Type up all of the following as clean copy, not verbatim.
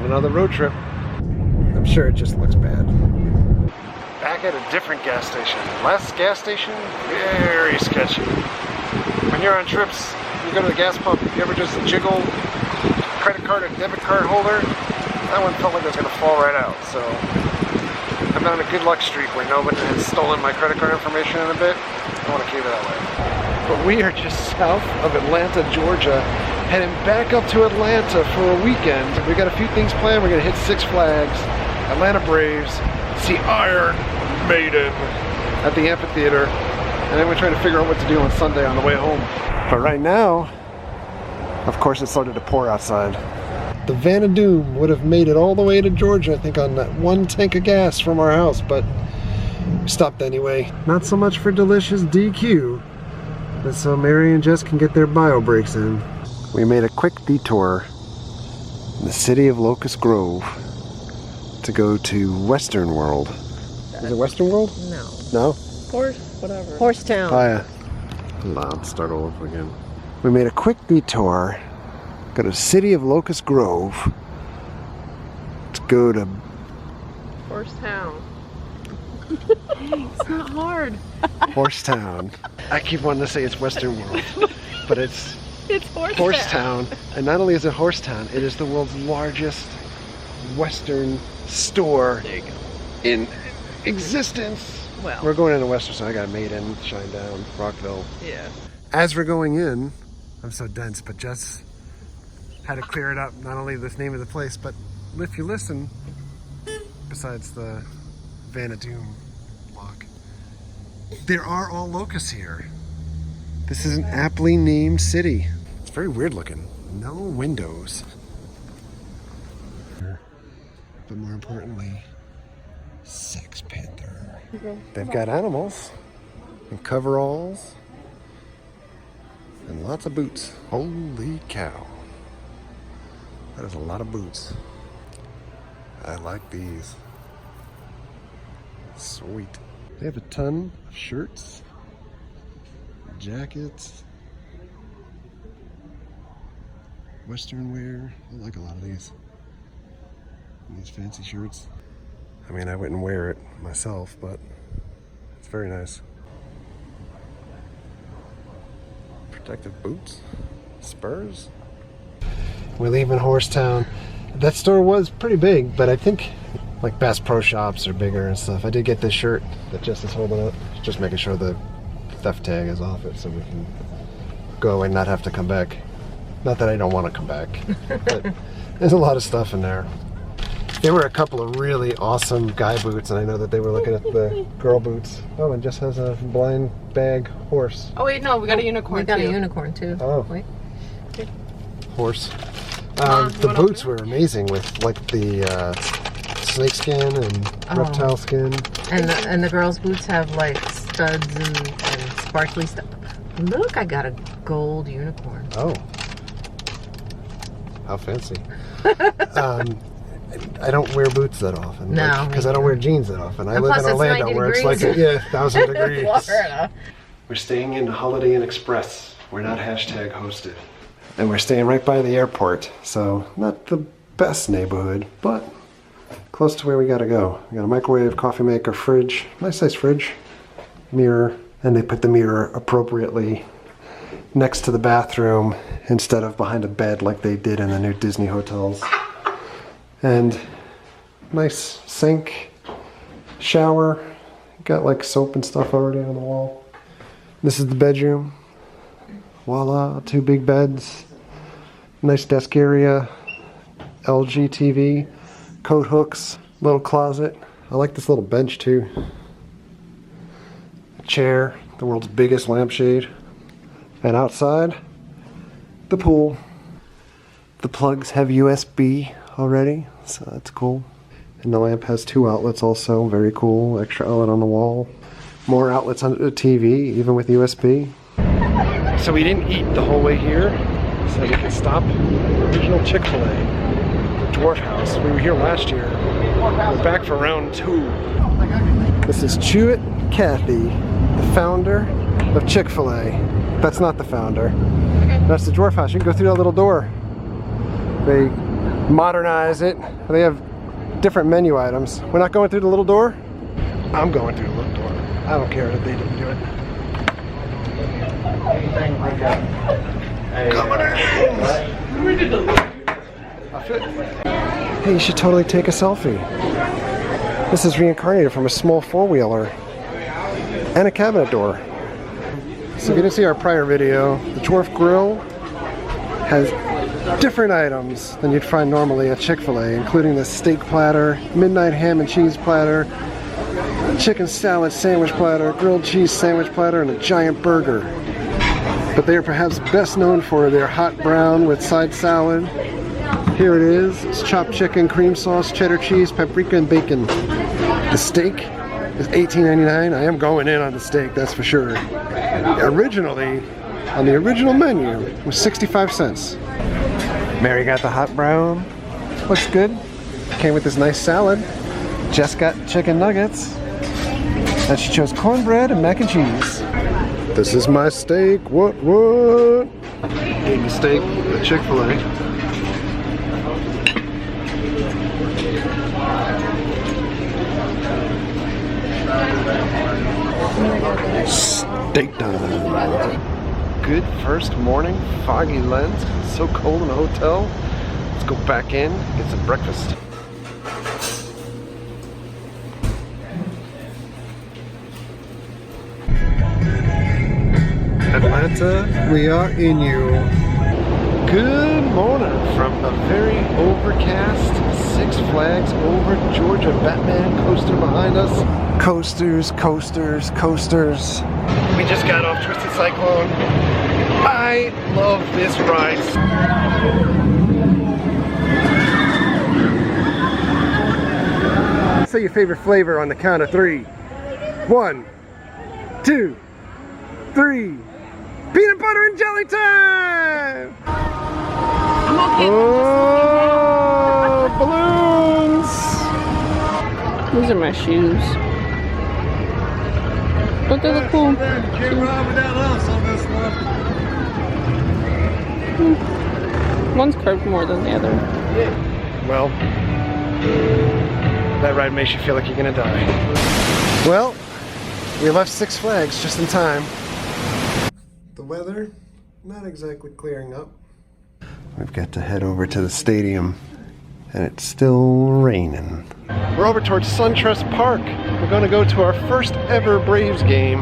another road trip. I'm sure it just looks bad. Back at a different gas station. Last gas station, very sketchy. When you're on trips, you go to the gas pump, you ever just jiggle credit card or debit card holder? That one felt like it was going to fall right out. So I've been on a good luck streak where nobody has stolen my credit card information in a bit. I want to keep it that way. But we are just south of Atlanta, Georgia, heading back up to Atlanta for a weekend. We got a few things planned. We're going to hit Six Flags, Atlanta Braves, see Iron Maiden at the amphitheater, and then we're trying to figure out what to do on Sunday on the way home. But right now, of course, it started to pour outside. The Van of Doom would have made it all the way to Georgia, I think, on that one tank of gas from our house, but we stopped anyway. Not so much for delicious DQ, but so Mary and Jess can get their bio breaks in. We made a quick detour in the city of Locust Grove to go to Western World. Is it Western World? No. No? Whatever. Horsetown. Oh yeah. Hold on, let's start all over again. We made a quick detour, go to city of Locust Grove, to go to Horsetown. It's not hard. Horsetown. I keep wanting to say it's Western World, but it's Horsetown. Horsetown. And not only is it Horsetown, it is the world's largest Western store in existence. Well, we're going into Western, so I got Maiden, Shinedown, Rockville. yeah. As we're going in, I'm so dense, but Jess had to clear it up, not only the name of the place, but if you listen, besides the Van of Doom block, there are all locusts here. This is an aptly named city. It's very weird looking. No windows. But more importantly, Sex Panther. They've got animals and coveralls and lots of boots. Holy cow. That is a lot of boots. I like these. Sweet. They have a ton of shirts, jackets, Western wear. I like a lot of these. And these fancy shirts. I mean, I wouldn't wear it myself, but it's very nice. Protective boots, spurs. We're leaving Horsetown. That store was pretty big, but I think like Bass Pro Shops are bigger and stuff. I did get this shirt that Jess is holding up, just making sure the theft tag is off it so we can go and not have to come back. Not that I don't want to come back, but there's a lot of stuff in there. There were a couple of really awesome guy boots, and I know that they were looking at the girl boots. Oh, and Jess has a blind bag horse. Oh wite, no, we got a unicorn. We got a unicorn too. Oh. Wait. Okay. Horse. The boots were amazing with like the snake skin and reptile skin. And the girls' boots have like studs and sparkly stuff. Look, I got a gold unicorn. Oh. How fancy. I don't wear boots that often. No. Because I don't wear jeans that often. I And live plus in it's Orlando 90 where it's like, degrees. 1,000 degrees. Florida. We're staying in Holiday Inn Express. We're not hashtag hosted. And we're staying right by the airport. So not the best neighborhood, but close to where we gotta go. We got a microwave, coffee maker, fridge, nice size fridge, mirror, and they put the mirror appropriately next to the bathroom instead of behind a bed like they did in the new Disney hotels. And nice sink, shower, got like soap and stuff already on the wall. This is the bedroom. Voila, 2 big beds, nice desk area, LG TV, coat hooks, little closet. I like this little bench too. A chair, the world's biggest lampshade. And outside, the pool. The plugs have USB already, so that's cool. And the lamp has 2 outlets also, very cool. Extra outlet on the wall. More outlets under the TV, even with USB. So we didn't eat the whole way here, so we could stop at the original Chick-fil-A, the Dwarf House. We were here last year. We're back for round 2. This is Chewit Cathy, the founder of Chick-fil-A. That's not the founder. That's the Dwarf House. You can go through that little door. They modernize it. They have different menu items. We're not going through the little door? I'm going through the little door. I don't care if they didn't do it. Hey, you should totally take a selfie. This is reincarnated from a small four-wheeler and a cabinet door. So if you didn't see our prior video, the Dwarf Grill has different items than you'd find normally at Chick-fil-A, including the steak platter, midnight ham and cheese platter, chicken salad sandwich platter, grilled cheese sandwich platter, and a giant burger. But they are perhaps best known for their hot brown with side salad. Here it is. It's chopped chicken, cream sauce, cheddar cheese, paprika, and bacon. The steak is $18.99. I am going in on the steak, that's for sure. Originally, on the original menu, it was 65 cents. Mary got the hot brown. Looks good. Came with this nice salad. Jess got chicken nuggets. And she chose cornbread and mac and cheese. This is my steak. What? Eating steak at Chick-fil-A. Steak time. Good first morning, foggy lens. It's so cold in the hotel. Let's go back in, get some breakfast. Atlanta, we are in you. Good morning from a very overcast Six Flags over Georgia. Batman coaster behind us. Coasters, coasters, coasters. We just got off Twisted Cyclone. I love this ride. Say your favorite flavor on the count of 3. 1, 2, 3. Peanut butter and jelly time! I'm okay. Oh, balloons! These are my shoes. But they look cool. One's curved more than the other. Well, that ride makes you feel like you're gonna die. Well, we left Six Flags just in time. The weather, not exactly clearing up. We've got to head over to the stadium, and it's still raining. We're over towards SunTrust Park. We're gonna go to our first ever Braves game.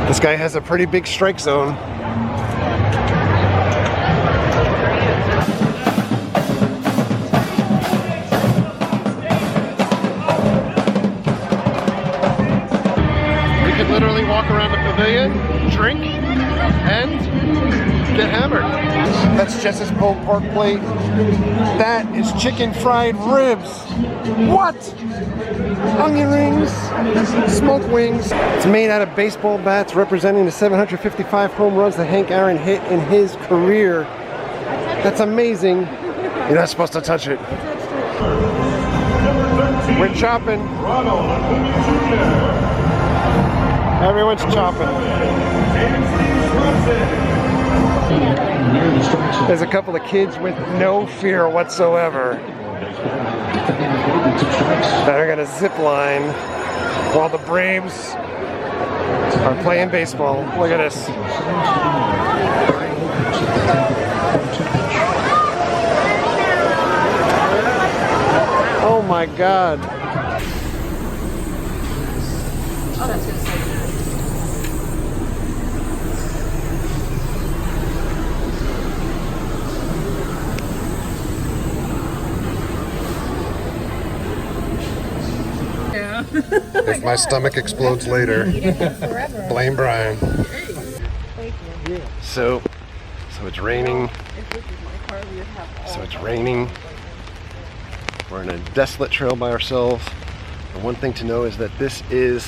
This guy has a pretty big strike zone. We could literally walk around the pavilion, drink, and get hammered. That's Jess's pulled pork plate. That is chicken fried ribs. What? Onion rings, smoked wings. It's made out of baseball bats representing the 755 home runs that Hank Aaron hit in his career. That's amazing. You're not supposed to touch it. We're chopping. Everyone's chopping. There's a couple of kids with no fear whatsoever that are gonna zip line while the Braves are playing baseball. Look at this. Oh my God. Oh, that's good. If my stomach explodes later, blame Brian. So it's raining. So it's raining. We're on a desolate trail by ourselves. And one thing to know is that this is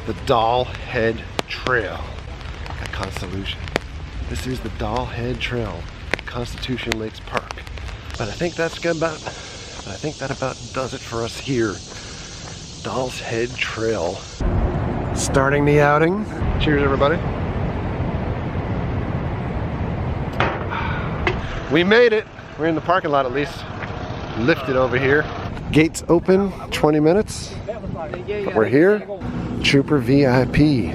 the Doll Head Trail at Constitution. This is the Doll Head Trail at Constitution Lakes Park. But I think that about does it for us here. Doll's Head Trail. Starting the outing. Cheers, everybody. We made it. We're in the parking lot at least. Lifted over here. Gates open, 20 minutes. We're here. Trooper VIP.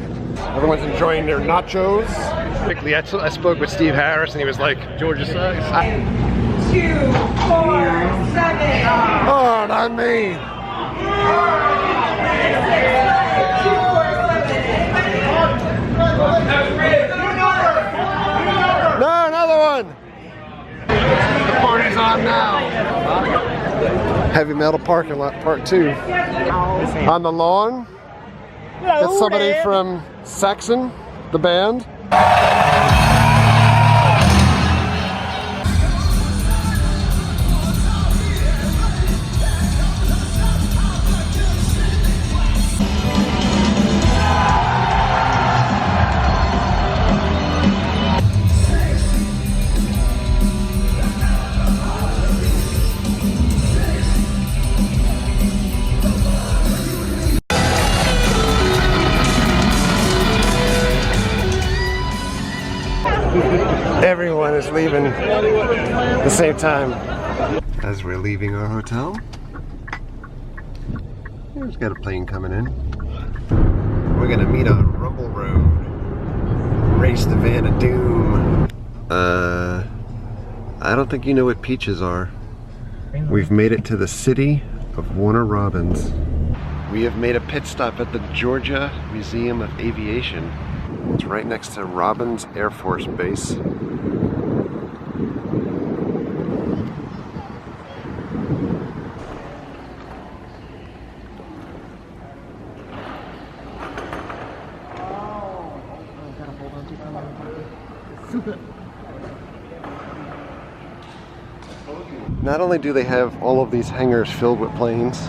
Everyone's enjoying their nachos. Quickly, I spoke with Steve Harris and he was like, Georgia sucks. 2, 4, 7. Oh, not me. No, another one. The party's on now. Heavy Metal Parking Lot Part 2. On the lawn. That's somebody from Saxon, the band. Everyone is leaving at the same time. As we're leaving our hotel, there's got a plane coming in. We're gonna meet on Rumble Road. Race the Van of Doom. I don't think you know what peaches are. We've made it to the city of Warner Robins. We have made a pit stop at the Georgia Museum of Aviation. It's right next to Robins Air Force Base. Not only do they have all of these hangars filled with planes,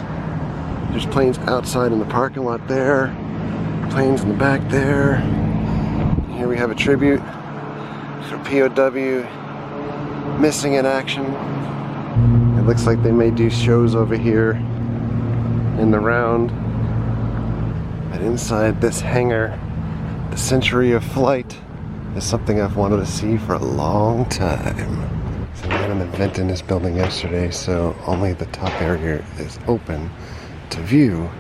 there's planes outside in the parking lot there, planes in the back there. Here we have a tribute for POW missing in action. It looks like they may do shows over here in the round. But inside this hangar, the Century of Flight is something I've wanted to see for a long time. So we had an event in this building yesterday, so only the top area is open to view,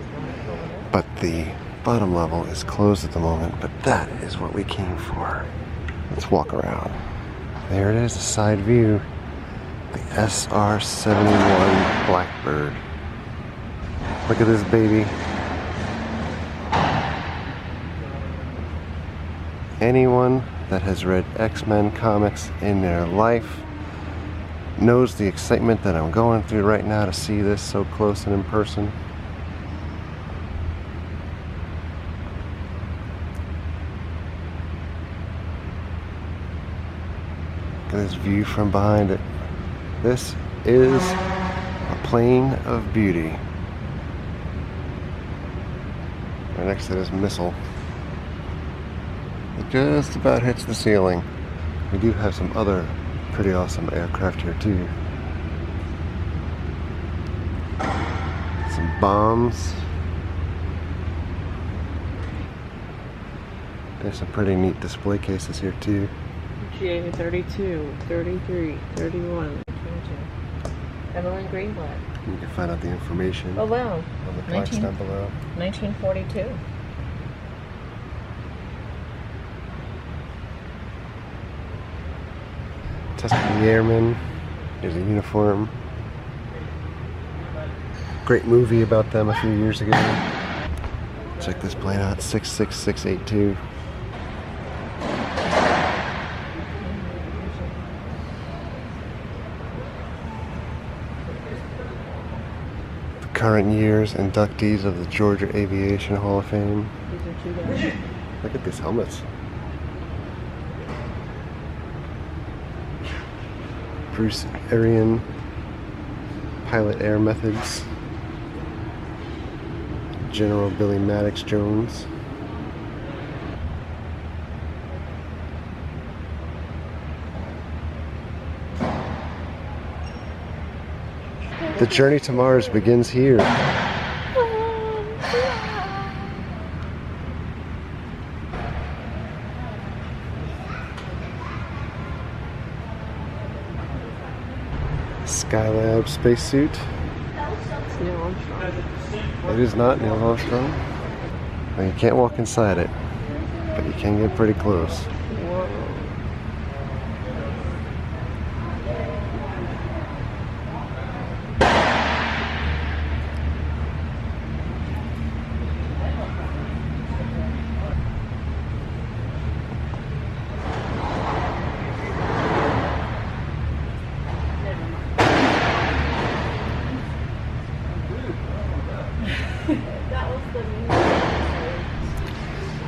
but the bottom level is closed at the moment, but that is what we came for. Let's walk around. There it is, a side view. The SR-71 Blackbird. Look at this baby. Anyone that has read X-Men comics in their life knows the excitement that I'm going through right now to see this so close and in person. Look at this view from behind it. This is a plane of beauty. Right next to this missile. It just about hits the ceiling. We do have some other pretty awesome aircraft here too. Some bombs. There's some pretty neat display cases here too. GA 32, 33, 31, 22. Evelyn Greenblatt. You can find out the information Oh wow. on the plaques down below. 1942. Tuskegee Airmen. There's a uniform. Great movie about them a few years ago. Check this plane out, 66682. The current year's inductees of the Georgia Aviation Hall of Fame. These are two guys. Look at these helmets. Bruce Arian, Pilot Air Methods, General Billy Maddox Jones. The journey to Mars begins here. Skylab spacesuit. It's Neil Armstrong. It is not Neil Armstrong. Well, you can't walk inside it, but you can get pretty close. Whoa.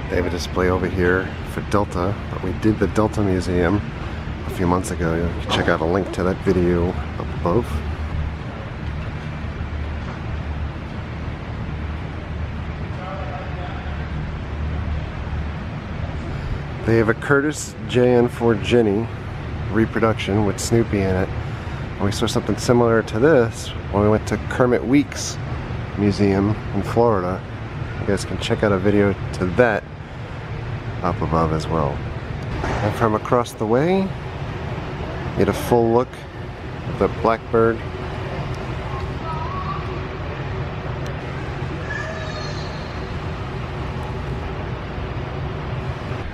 They have a display over here for Delta, but we did the Delta Museum a few months ago. You can check out a link to that video up above. They have a Curtis JN4 Jenny reproduction with Snoopy in it. And we saw something similar to this when we went to Kermit Weeks Museum in Florida. You guys can check out a video to that up above as well. And from across the way, get a full look of the blackbird.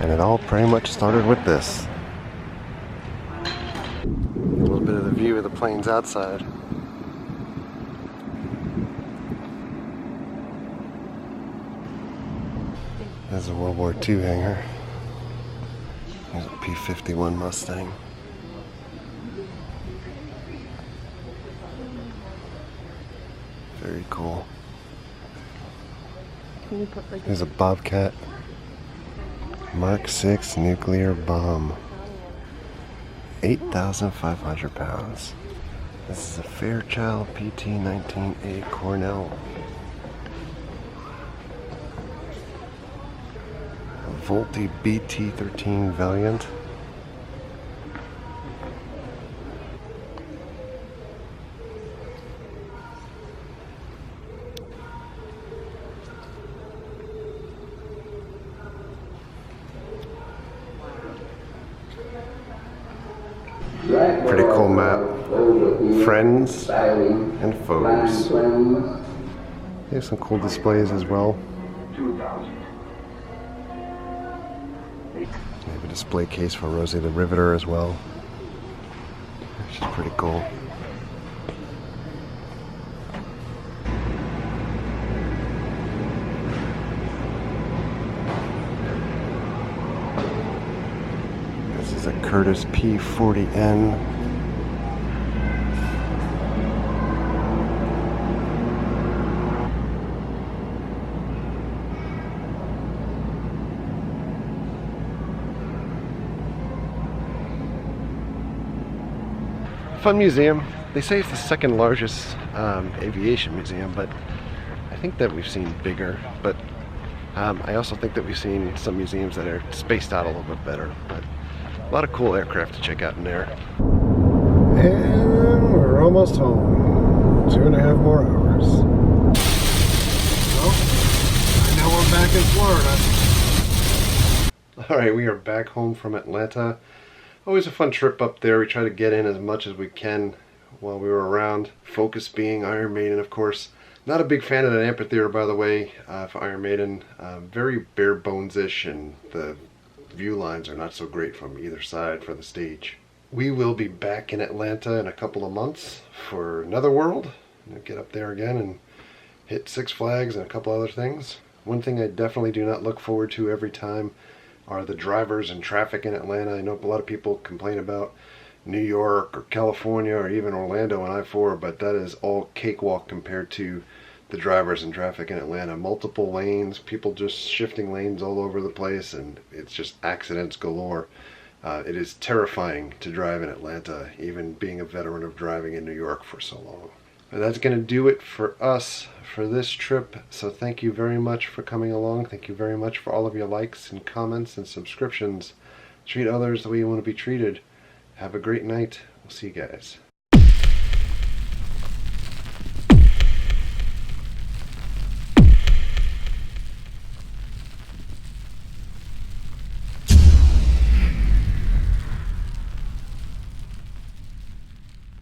And it all pretty much started with this. A little bit of the view of the planes outside. There's a World War II hangar. There's a P-51 Mustang. Very cool. Can you put like There's a Bobcat Mark 6 nuclear bomb. 8,500 pounds. This is a Fairchild PT-19A Cornell. A Vultee BT-13 Valiant. Pretty cool map. Friends and foes. They have some cool displays as well. They have a display case for Rosie the Riveter as well, which is pretty cool. This is a Curtis P-40N. Fun museum. They say it's the second largest aviation museum, but I think that we've seen bigger. But I also think that we've seen some museums that are spaced out a little bit better. But a lot of cool aircraft to check out in there. And we're almost home. 2.5 more hours. Well, I know we're back in Florida. Alright, we are back home from Atlanta. Always a fun trip up there. We try to get in as much as we can while we were around. Focus being Iron Maiden, of course. Not a big fan of that amphitheater, by the way, for Iron Maiden. Very bare bones-ish, and the view lines are not so great from either side for the stage. We will be back in Atlanta in a couple of months for Netherworld. We'll get up there again and hit Six Flags and a couple other things. One thing I definitely do not look forward to every time are the drivers and traffic in Atlanta. I know a lot of people complain about New York or California or even Orlando and I-4, but that is all cakewalk compared to the drivers and traffic in Atlanta. Multiple lanes, people just shifting lanes all over the place, and it's just accidents galore. It is terrifying to drive in Atlanta, even being a veteran of driving in New York for so long. But that's going to do it for us for this trip. So thank you very much for coming along. Thank you very much for all of your likes and comments and subscriptions. Treat others the way you want to be treated. Have a great night. We'll see you guys.